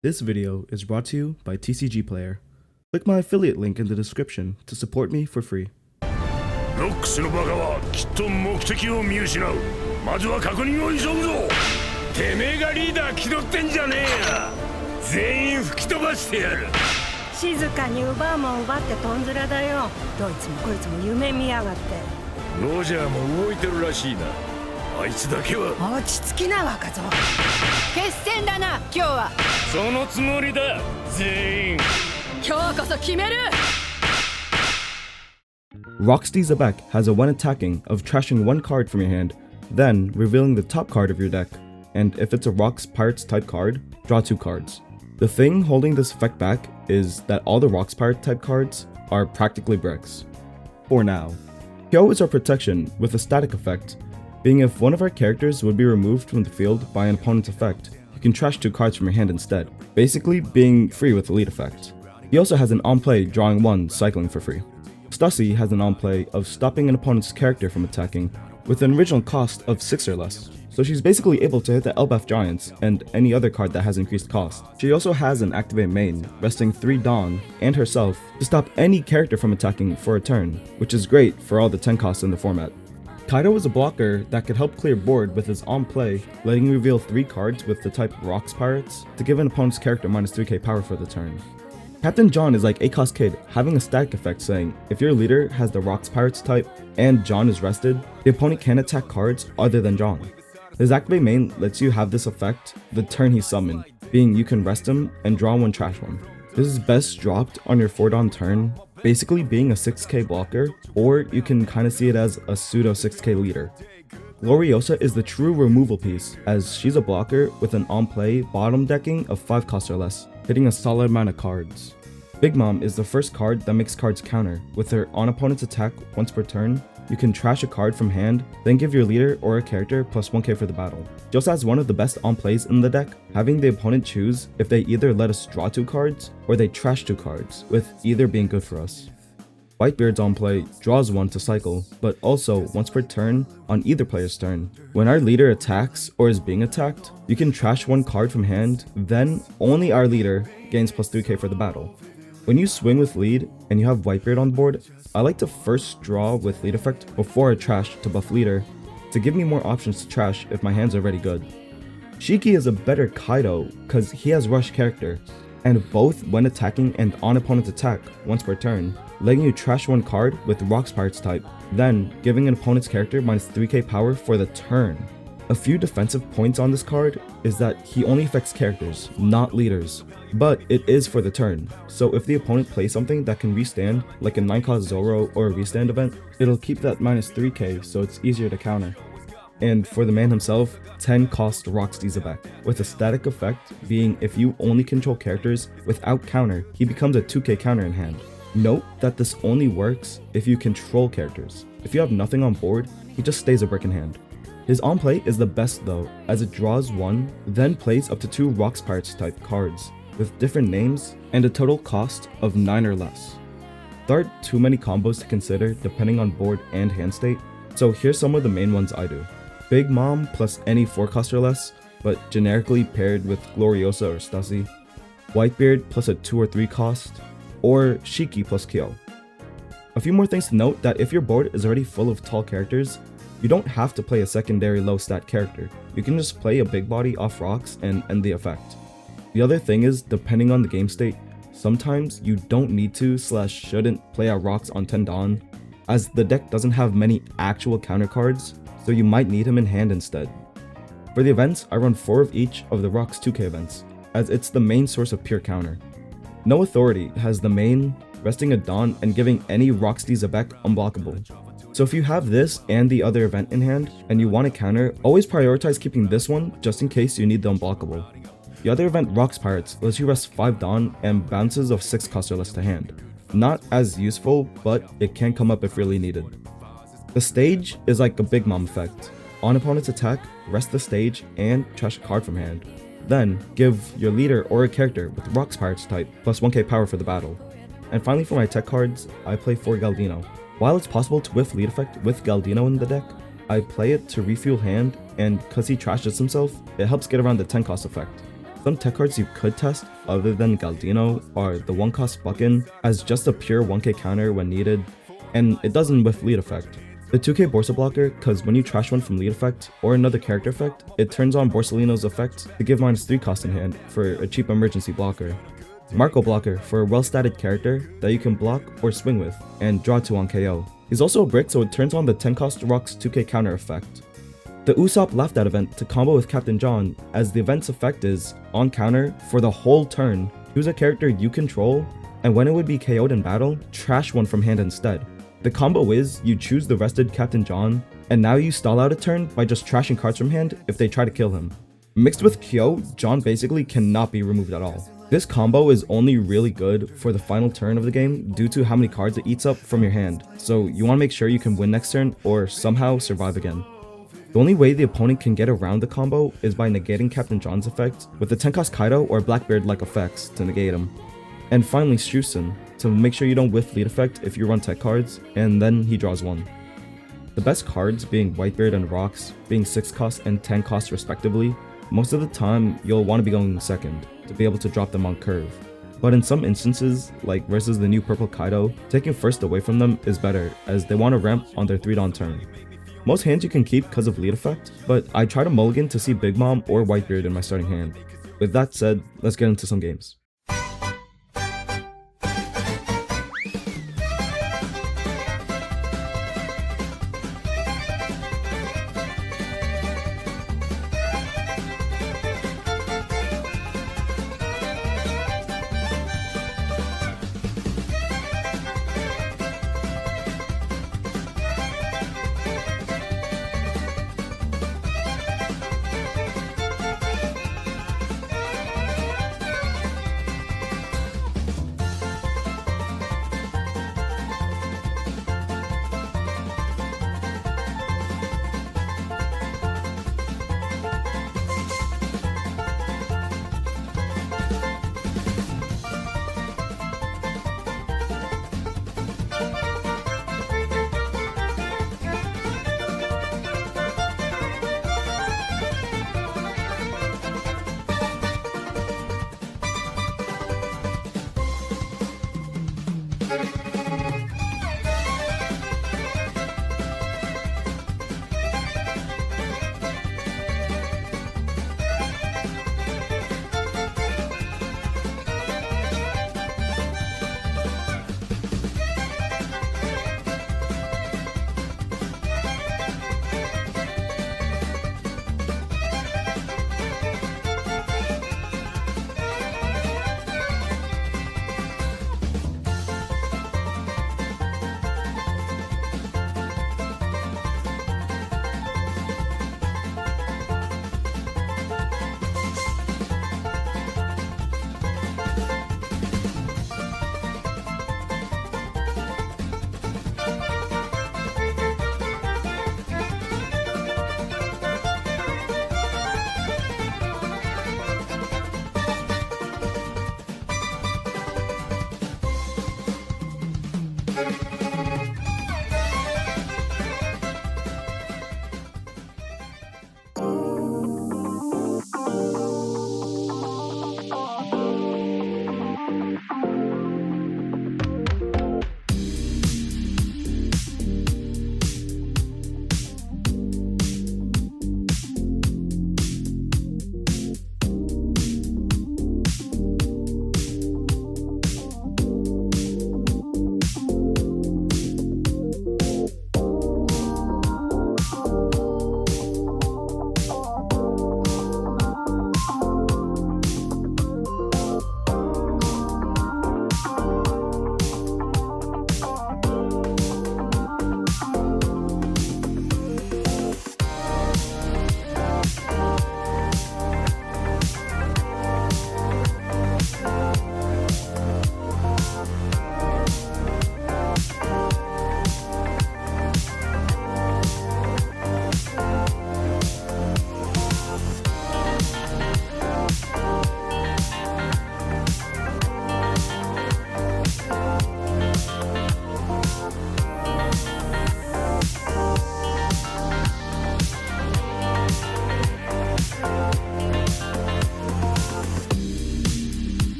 This video is brought to you by TCG Player. Click my affiliate link in the description to support me for free. ロックスのバカはきっと目的を見失う。まずは確認を急ぐぞ。てめえがリーダー気取ってんじゃねえや。全員吹き飛ばしてやる。静かに奪うもん奪ってとんずらだよ。どいつもこいつも夢見やがって。ロジャーも動いてるらしいな。あいつだけは落ち着きな若造。決戦だな今日は。そのつもりだ全員。今日こそ決める。Rocks D Xebec has a when attacking of trashing one card from your hand, then revealing the top card of your deck, and if it's a Rocks Pirates type card, draw 2 cards. The thing holding this effect back is that all the Rocks Pirate type cards are practically bricks. For now. Kyo is our protection with a static effect, being if one of our characters would be removed from the field by an opponent's effect, you can trash 2 cards from your hand instead, basically being free with the lead effect. He also has an on-play drawing 1 cycling for free. Stussy has an on-play of stopping an opponent's character from attacking with an original cost of 6 or less, so she's basically able to hit the Elbaf Giants and any other card that has increased cost. She also has an activate main, resting 3 Dawn and herself to stop any character from attacking for a turn, which is great for all the 10 costs in the format. Kaido is a blocker that could help clear board with his on-play, letting you reveal 3 cards with the type Rocks Pirates to give an opponent's character minus 3k power for the turn. Captain John is like ACOS Kid, having a static effect saying, if your leader has the Rocks Pirates type and John is rested, the opponent can attack cards other than John. His activate main lets you have this effect the turn he's summoned, being you can rest him and draw 1 trash 1. This is best dropped on your 4 Dawn turn, basically being a 6k blocker, or you can kinda see it as a pseudo 6k leader. Gloriosa is the true removal piece, as she's a blocker with an on-play bottom decking of 5 costs or less, hitting a solid amount of cards. Big Mom is the first card that makes cards counter. With her on opponent's attack once per turn, you can trash a card from hand, then give your leader or a character plus 1k for the battle. She also has one of the best on plays in the deck, having the opponent choose if they either let us draw 2 cards or they trash 2 cards, with either being good for us. Whitebeard's on play draws 1 to cycle, but also once per turn on either player's turn. When our leader attacks or is being attacked, you can trash 1 card from hand, then only our leader gains plus 3k for the battle. When you swing with lead and you have Whitebeard on board, I like to first draw with lead effect before I trash to buff leader, to give me more options to trash if my hand's already good. Shiki is a better Kaido cause he has rush character, and both when attacking and on opponent's attack once per turn, letting you trash 1 card with Rocks Pirates type, then giving an opponent's character minus 3k power for the turn. A few defensive points on this card is that he only affects characters, not leaders, but it is for the turn, so if the opponent plays something that can restand, like a 9-cost Zoro or a restand event, it'll keep that minus 3k so it's easier to counter. And for the man himself, 10-cost Rocks D Xebec, with a static effect being if you only control characters without counter, he becomes a 2k counter in hand. Note that this only works if you control characters. If you have nothing on board, he just stays a brick in hand. His on play is the best though, as it draws 1, then plays up to 2 Rocks Pirates type cards, with different names and a total cost of 9 or less. There aren't too many combos to consider depending on board and hand state, so here's some of the main ones I do. Big Mom plus any 4 cost or less, but generically paired with Gloriosa or Stussy. Whitebeard plus a 2 or 3 cost, or Shiki plus Kyo. A few more things to note that if your board is already full of tall characters, you don't have to play a secondary low stat character. You can just play a big body off rocks and end the effect. The other thing is, depending on the game state, sometimes you don't need to / shouldn't play out rocks on 10 Dawn, as the deck doesn't have many actual counter cards, so you might need him in hand instead. For the events, I run 4 of each of the Rocks 2k events, as it's the main source of pure counter. No Authority has the main, resting a Dawn and giving any Rocks D Xebec unblockable. So if you have this and the other event in hand, and you want to counter, always prioritize keeping this one just in case you need the unblockable. The other event, Rocks Pirates, lets you rest 5 Dawn and bounces of 6 cost or less to hand. Not as useful, but it can come up if really needed. The stage is like a Big Mom effect. On opponent's attack, rest the stage and trash a card from hand. Then, give your leader or a character with Rocks Pirates type plus 1k power for the battle. And finally for my tech cards, I play 4 Galdino. While it's possible to whiff lead effect with Galdino in the deck, I play it to refuel hand, and cause he trashes himself, it helps get around the 10 cost effect. Some tech cards you could test other than Galdino are the 1-cost Buckin as just a pure 1k counter when needed, and it doesn't with lead effect. The 2k Borsa blocker, cause when you trash one from lead effect or another character effect, it turns on Borsalino's effect to give -3 cost in hand for a cheap emergency blocker. Marco blocker for a well-statted character that you can block or swing with and draw 2 on KO. He's also a brick, so it turns on the 10 cost Rocks 2k counter effect. The Usopp laughed at event to combo with Captain John, as the event's effect is, on counter, for the whole turn, choose a character you control, and when it would be KO'd in battle, trash one from hand instead. The combo is, you choose the rested Captain John, and now you stall out a turn by just trashing cards from hand if they try to kill him. Mixed with Kyo, John basically cannot be removed at all. This combo is only really good for the final turn of the game due to how many cards it eats up from your hand, so you want to make sure you can win next turn or somehow survive again. The only way the opponent can get around the combo is by negating Captain John's effect with the 10 cost Kaido or Blackbeard-like effects to negate him. And finally Strusen, to make sure you don't whiff lead effect if you run tech cards, and then he draws 1. The best cards being Whitebeard and Rocks, being 6 cost and 10 cost respectively, most of the time you'll want to be going second to be able to drop them on curve. But in some instances, like versus the new purple Kaido, taking first away from them is better as they want to ramp on their 3-dawn turn. Most hands you can keep because of lead effect, but I try to mulligan to see Big Mom or Whitebeard in my starting hand. With that said, let's get into some games.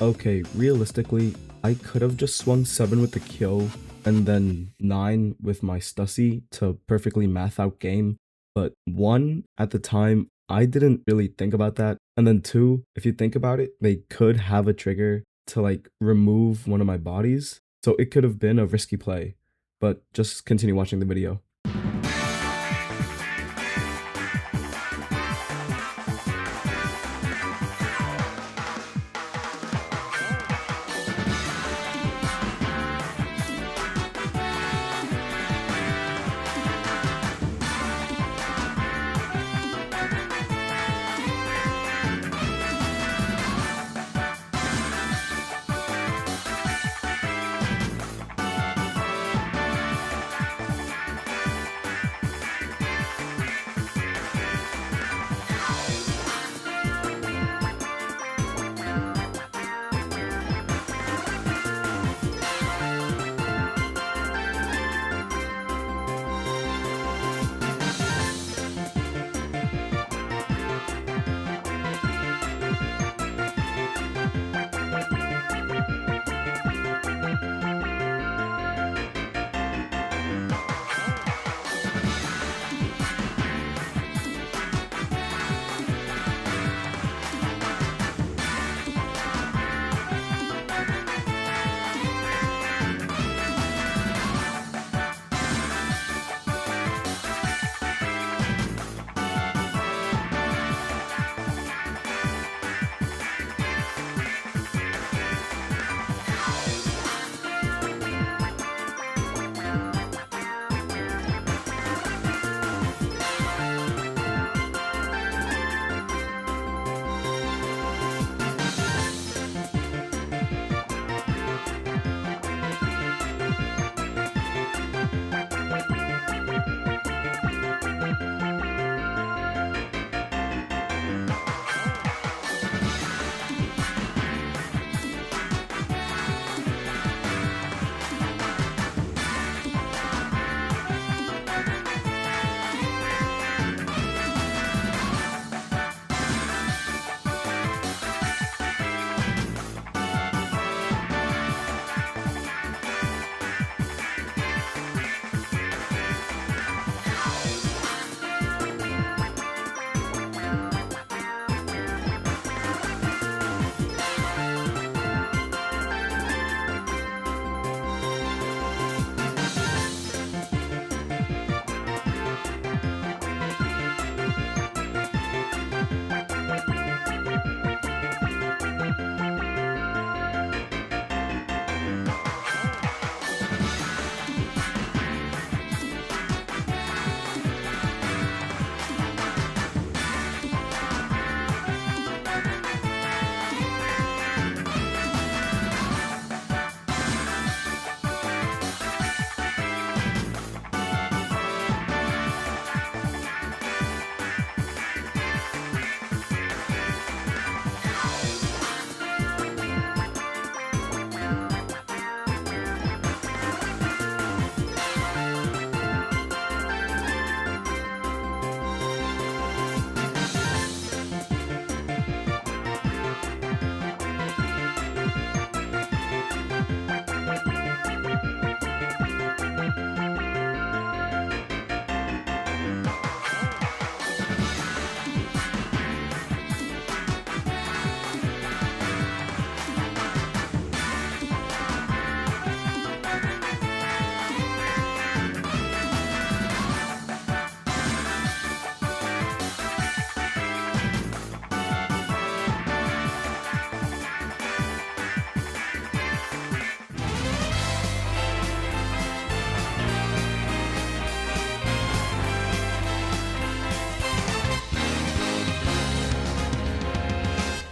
Okay, realistically, I could have just swung 7 with the Kyo and then 9 with my Stussy to perfectly math out game, but 1, at the time, I didn't really think about that, and then 2, if you think about it, they could have a trigger to like remove one of my bodies, so it could have been a risky play, but just continue watching the video.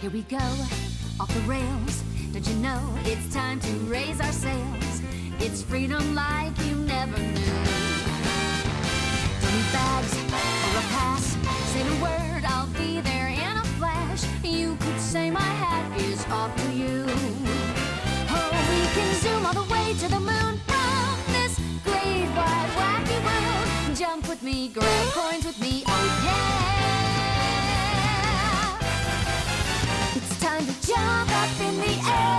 Here we go, off the rails. Don't you know it's time to raise our sails? It's freedom like you never knew. Don't need bags or a pass. Say the word, I'll be there in a flash. You could say my hat is off to you. Oh, we can zoom all the way to the moon from this great wide wacky world. Jump with me, grab coins with me, oh yeah. It's time to jump up in the air.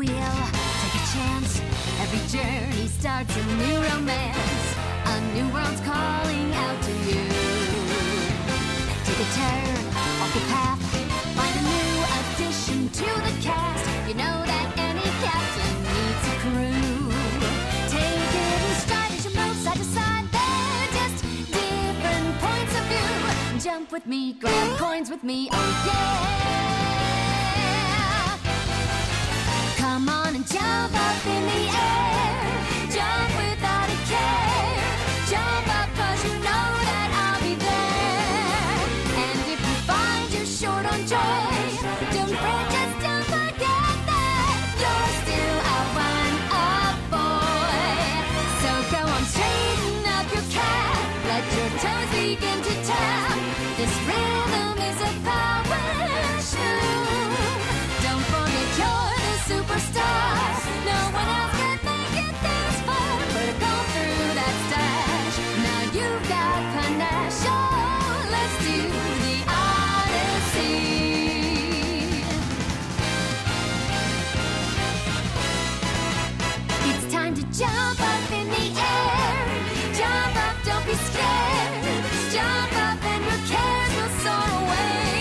wheel, take a chance. Every journey starts a new romance. A new world's calling out to you. Take a turn off the path, find a new addition to the cast. You know that any captain needs a crew. Take it in stride as you move side to side. They're just different points of view. Jump with me, grab coins with me, oh yeah. Come on and jump up in the air. Jump without a care. Jump up 'cause you know that I'll be there. And if you find you're short on joy, don't fret, just don't forget that you're still a one-up boy. So go on, straighten up your cap. Let your toes begin to tap. This rhythm is a power shoe. Don't forget you're the superstar. No one else can make it this far. But go through that stash. Now you've got panache. Oh, let's do the Odyssey. It's time to jump up in the air. Jump up, don't be scared. Jump up and your cares will soar away.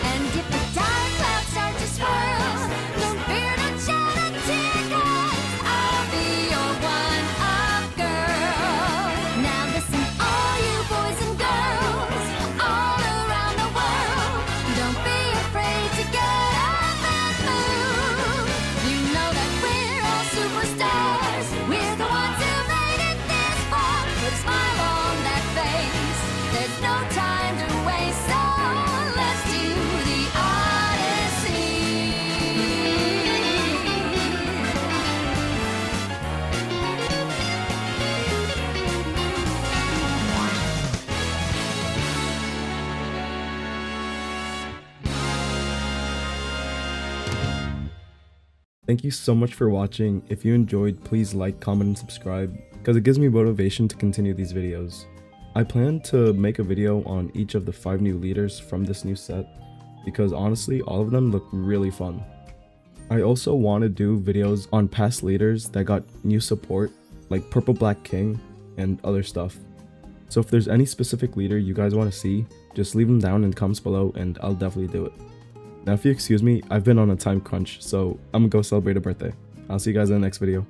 And if the dark clouds start to swirl, don't fear to shed a tear, 'cause I'll be your one-up girl. Now listen, all you boys and girls all around the world, don't be afraid to get up and move. You know that we're all superstars. We're the ones who made it this far. Put a smile on that face. There's no time to waste, so let's do the Odyssey. Thank you so much for watching. If you enjoyed, please like, comment, and subscribe, because it gives me motivation to continue these videos. I plan to make a video on each of the 5 new leaders from this new set, because honestly, all of them look really fun. I also want to do videos on past leaders that got new support, like Purple Black King and other stuff. So if there's any specific leader you guys want to see, just leave them down in the comments below and I'll definitely do it. Now if you excuse me, I've been on a time crunch, so I'm gonna go celebrate a birthday. I'll see you guys in the next video.